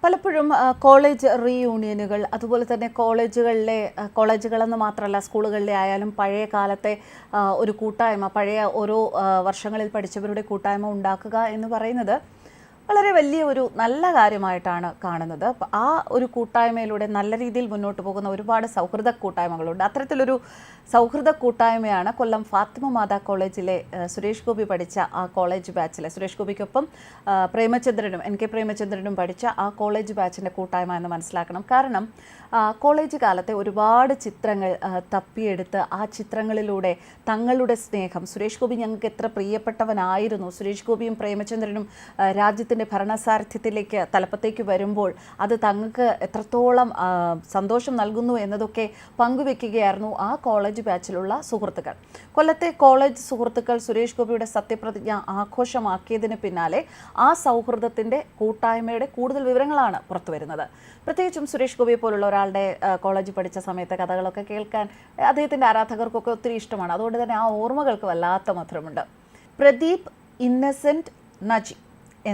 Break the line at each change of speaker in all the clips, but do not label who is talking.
പലപ്പോഴും കോളേജ് റീയൂണിയനുകൾ അതുപോലെ തന്നെ കോളേജുകളെന്ന് മാത്രമല്ല സ്കൂളുകളിലെ ആയാലും പഴയ കാലത്തെ ഒരു കൂട്ടായ്മ, പഴയ ഓരോ വർഷങ്ങളിൽ പഠിച്ചവരുടെ കൂട്ടായ്മ ഉണ്ടാക്കുക എന്ന് പറയുന്നത് വളരെ വലിയ ഒരു നല്ല കാര്യമായിട്ടാണ് കാണുന്നത്. ആ ഒരു കൂട്ടായ്മയിലൂടെ നല്ല രീതിയിൽ മുന്നോട്ട് പോകുന്ന ഒരുപാട് സൗഹൃദ കൂട്ടായ്മകളുണ്ട്. അത്തരത്തിലൊരു സൗഹൃദ കൂട്ടായ്മയാണ് കൊല്ലം ഫാത്തിമ മാതാ കോളേജിലെ സുരേഷ് ഗോപി പഠിച്ച ആ കോളേജ് ബാച്ചിലെ, സുരേഷ് ഗോപിക്കൊപ്പം എൻ കെ പ്രേമചന്ദ്രനും പഠിച്ച ആ കോളേജ് ബാച്ചിൻ്റെ കൂട്ടായ്മ എന്ന് മനസ്സിലാക്കണം. കാരണം കോളേജ് കാലത്തെ ഒരുപാട് ചിത്രങ്ങൾ തപ്പിയെടുത്ത് ആ ചിത്രങ്ങളിലൂടെ തങ്ങളുടെ സ്നേഹം, സുരേഷ് ഗോപി ഞങ്ങൾക്ക് എത്ര പ്രിയപ്പെട്ടവനായിരുന്നു, സുരേഷ് ഗോപിയും പ്രേമചന്ദ്രനും രാജ്യത്തിൻ്റെ ഭരണസാരഥ്യത്തിലേക്ക് തലപ്പത്തേക്ക് വരുമ്പോൾ അത് തങ്ങൾക്ക് എത്രത്തോളം സന്തോഷം നൽകുന്നു എന്നതൊക്കെ പങ്കുവെക്കുകയായിരുന്നു ആ കോളേജ് ബാച്ചിലുള്ള സുഹൃത്തുക്കൾ. കൊല്ലത്തെ കോളേജ് സുഹൃത്തുക്കൾ സുരേഷ് ഗോപിയുടെ സത്യപ്രതിജ്ഞ ആഘോഷമാക്കിയതിന് പിന്നാലെ ആ സൗഹൃദത്തിൻ്റെ കൂട്ടായ്മയുടെ കൂടുതൽ വിവരങ്ങളാണ് പുറത്തു വരുന്നത്. പ്രത്യേകിച്ചും സുരേഷ് ഗോപിയെ പോലുള്ള ഒരാളുടെ കോളേജ് പഠിച്ച സമയത്തെ കഥകളൊക്കെ കേൾക്കാൻ അദ്ദേഹത്തിൻ്റെ ആരാധകർക്കൊക്കെ ഒത്തിരി ഇഷ്ടമാണ്. അതുകൊണ്ട് തന്നെ ആ ഓർമ്മകൾക്ക് വല്ലാത്ത മധുരമുണ്ട്. പ്രദീപ് ഇന്നസെൻറ്റ് നജി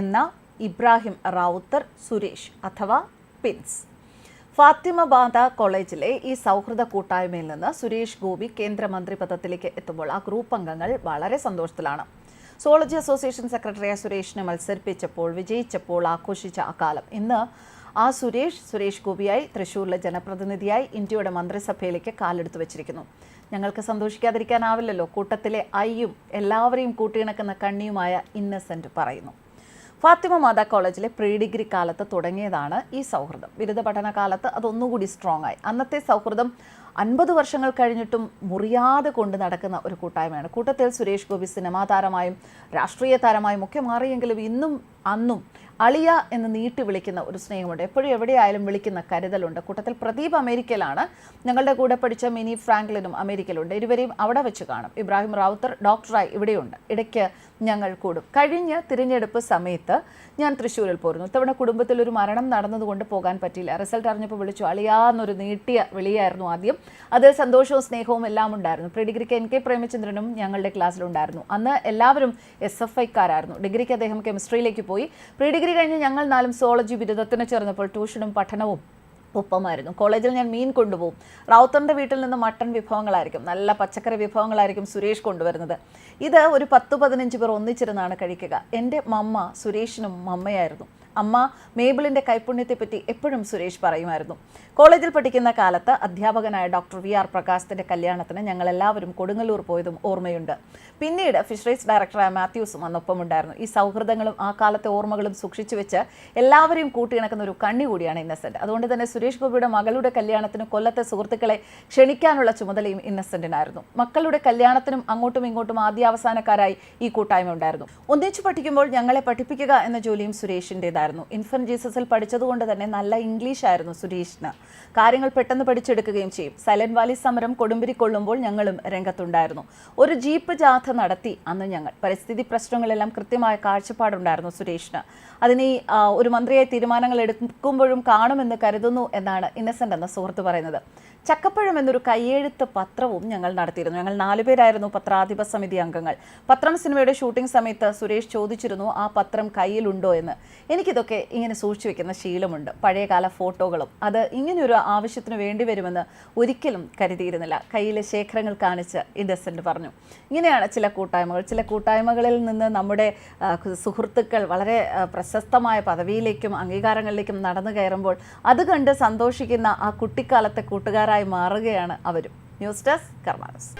എന്ന ഇബ്രാഹിം റാവുത്തർ സുരേഷ് അഥവാ പിൻസ് ഫാത്തിമ മാതാ കോളേജിലെ ഈ സൗഹൃദ കൂട്ടായ്മയിൽ നിന്ന് സുരേഷ് ഗോപി കേന്ദ്രമന്ത്രി പദത്തിലേക്ക് എത്തുമ്പോൾ ആ ഗ്രൂപ്പ് അംഗങ്ങൾ വളരെ സന്തോഷത്തിലാണ്. സോളജി അസോസിയേഷൻ സെക്രട്ടറിയായ സുരേഷിനെ മത്സരിപ്പിച്ചപ്പോൾ, വിജയിച്ചപ്പോൾ ആഘോഷിച്ച ആ കാലം ഇന്ന് ആ സുരേഷ് ഗോപിയായി തൃശ്ശൂരിലെ ജനപ്രതിനിധിയായി ഇന്ത്യയുടെ മന്ത്രിസഭയിലേക്ക് കാലെടുത്തു വെച്ചിരിക്കുന്നു. ഞങ്ങൾക്ക് സന്തോഷിക്കാതിരിക്കാനാവില്ലല്ലോ. കൂട്ടത്തിലെ ഐയും എല്ലാവരെയും കൂട്ടിയിണക്കുന്ന കണ്ണിയുമായ ഇന്നസെൻറ്റ് പറയുന്നു. ഫാത്തിമ മാതാ കോളേജിലെ പ്രീ ഡിഗ്രി കാലത്ത് തുടങ്ങിയതാണ് ഈ സൗഹൃദം. ബിരുദ പഠന കാലത്ത് അതൊന്നുകൂടി സ്ട്രോങ് ആയി. അന്നത്തെ സൗഹൃദം 50 വർഷങ്ങൾ കഴിഞ്ഞിട്ടും മുറിയാതെ കൊണ്ട് നടക്കുന്ന ഒരു കൂട്ടായ്മയാണ്. കൂട്ടത്തിൽ സുരേഷ് ഗോപി സിനിമാ താരമായും രാഷ്ട്രീയ താരമായും ഒക്കെ മാറിയെങ്കിലും ഇന്നും അന്നും അളിയ എന്ന് നീട്ടി വിളിക്കുന്ന ഒരു സ്നേഹമുണ്ട്. എപ്പോഴും എവിടെയായാലും വിളിക്കുന്ന കരുതലുണ്ട്. കൂട്ടത്തിൽ പ്രദീപ് അമേരിക്കയിലാണ്. ഞങ്ങളുടെ കൂടെ പഠിച്ച മിനി ഫ്രാങ്ക്ലിനും അമേരിക്കയിലുണ്ട്. ഇരുവരെയും അവിടെ വെച്ച് കാണും. ഇബ്രാഹിം റാവുത്തർ ഡോക്ടറായി ഇവിടെയുണ്ട്. ഇടയ്ക്ക് ഞങ്ങൾ കൂടും. കഴിഞ്ഞ തിരഞ്ഞെടുപ്പ് സമയത്ത് ഞാൻ തൃശ്ശൂരിൽ പോരുന്നു. ഇത്തവണ കുടുംബത്തിൽ ഒരു മരണം നടന്നതുകൊണ്ട് പോകാൻ പറ്റിയില്ല. റിസൾട്ട് അറിഞ്ഞപ്പോൾ വിളിച്ചു. അളിയാന്നൊരു നീട്ടിയ വിളിയായിരുന്നു ആദ്യം. അതിൽ സന്തോഷവും സ്നേഹവും എല്ലാം ഉണ്ടായിരുന്നു. പ്രീ ഡിഗ്രിക്ക് എൻ കെ പ്രേമചന്ദ്രനും ഞങ്ങളുടെ ക്ലാസ്സിലുണ്ടായിരുന്നു. അന്ന് എല്ലാവരും SFIക്കാരായിരുന്നു. ഡിഗ്രിക്ക് അദ്ദേഹം കെമിസ്ട്രിയിലേക്ക് പോയി. പ്രീ ഡിഗ്രി കഴിഞ്ഞ് ഞങ്ങൾ 4 സോളജി ബിരുദത്തിന് ചേർന്നപ്പോൾ ട്യൂഷനും പഠനവും ഒപ്പമായിരുന്നു. കോളേജിൽ ഞാൻ മീൻ കൊണ്ടുപോകും. റാവുത്തറിൻ്റെ വീട്ടിൽ നിന്ന് മട്ടൺ വിഭവങ്ങളായിരിക്കും, നല്ല പച്ചക്കറി വിഭവങ്ങളായിരിക്കും സുരേഷ് കൊണ്ടുവരുന്നത്. ഇത് ഒരു 10-15 പേർ ഒന്നിച്ചിരുന്നാണ് കഴിക്കുക. എൻ്റെ മമ്മ സുരേഷിനും മമ്മയായിരുന്നു. അമ്മ മേബിളിൻ്റെ കൈപുണ്യത്തെപ്പറ്റി എപ്പോഴും സുരേഷ് പറയുമായിരുന്നു. കോളേജിൽ പഠിക്കുന്ന കാലത്ത് അധ്യാപകനായ ഡോക്ടർ VR പ്രകാശിൻ്റെ കല്യാണത്തിന് ഞങ്ങളെല്ലാവരും കൊടുങ്ങല്ലൂർ പോയതും ഓർമ്മയുണ്ട്. പിന്നീട് ഫിഷറീസ് ഡയറക്ടറായ മാത്യൂസും അന്നൊപ്പമുണ്ടായിരുന്നു. ഈ സൗഹൃദങ്ങളും ആ കാലത്തെ ഓർമ്മകളും സൂക്ഷിച്ചു വെച്ച് എല്ലാവരെയും കൂട്ടിയിണക്കുന്ന ഒരു കണ്ണി കൂടിയാണ് ഇന്നസെൻറ്റ്. അതുകൊണ്ട് തന്നെ സുരേഷ് ഗോപിയുടെ മകളുടെ കല്യാണത്തിന് കൊല്ലത്തെ സുഹൃത്തുക്കളെ ക്ഷണിക്കാനുള്ള ചുമതലയും ഇന്നസെൻറ്റിനായിരുന്നു. മക്കളുടെ കല്യാണത്തിനും അങ്ങോട്ടും ഇങ്ങോട്ടും ആദ്യാവസാനക്കാരായി ഈ കൂട്ടായ്മ ഉണ്ടായിരുന്നു. ഒന്നിച്ചു പഠിക്കുമ്പോൾ ഞങ്ങളെ പഠിപ്പിക്കുക എന്ന ജോലിയും സുരേഷിൻ്റെതായിരുന്നു. ഇൻഫന്റ് ജീസസിൽ പഠിച്ചതുകൊണ്ട് തന്നെ നല്ല ഇംഗ്ലീഷ് ആയിരുന്നു സുരേഷിന്. കാര്യങ്ങൾ പെട്ടെന്ന് പഠിച്ചെടുക്കുകയും ചെയ്യും. സൈലന്റ് വാലി സമരം കൊടുമ്പിരി കൊള്ളുമ്പോൾ ഞങ്ങളും രംഗത്തുണ്ടായിരുന്നു. ഒരു ജീപ്പ് ജാഥ നടത്തി അന്ന് ഞങ്ങൾ. പരിസ്ഥിതി പ്രശ്നങ്ങളെല്ലാം കൃത്യമായ കാഴ്ചപ്പാടുണ്ടായിരുന്നു സുരേഷിന്. അതിന് ഒരു മന്ത്രിയായി തീരുമാനങ്ങൾ എടുക്കുമ്പോഴും കാണുമെന്ന് കരുതുന്നു എന്നാണ് ഇന്നസെൻ്റ് എന്ന സുഹൃത്ത് പറയുന്നത്. ചക്കപ്പഴം എന്നൊരു കയ്യെഴുത്ത് പത്രവും ഞങ്ങൾ നടത്തിയിരുന്നു. ഞങ്ങൾ 4 പേരായിരുന്നു പത്രാധിപ സമിതി അംഗങ്ങൾ. പത്രം സിനിമയുടെ ഷൂട്ടിംഗ് സമയത്ത് സുരേഷ് ചോദിച്ചിരുന്നു ആ പത്രം കയ്യിലുണ്ടോ എന്ന്. എനിക്കിതൊക്കെ ഇങ്ങനെ സൂക്ഷിച്ചു വെക്കുന്ന ശീലമുണ്ട്. പഴയകാല ഫോട്ടോകളും. അത് ഇങ്ങനെയൊരു ആവശ്യത്തിന് വേണ്ടി വരുമെന്ന് ഒരിക്കലും കരുതിയിരുന്നില്ല. കയ്യിലെ ശേഖരങ്ങൾ കാണിച്ച് ഇന്നസെൻറ്റ് പറഞ്ഞു. ഇങ്ങനെയാണ് ചില കൂട്ടായ്മകളിൽ നിന്ന് നമ്മുടെ സുഹൃത്തുക്കൾ വളരെ പ്രശസ്തമായ പദവിയിലേക്കും അംഗീകാരങ്ങളിലേക്കും നടന്നു കയറുമ്പോൾ അത് കണ്ട് സന്തോഷിക്കുന്ന ആ കുട്ടിക്കാലത്തെ കൂട്ടുകാരായി മാറുകയാണ് അവരും. News desk കർമാനസ്.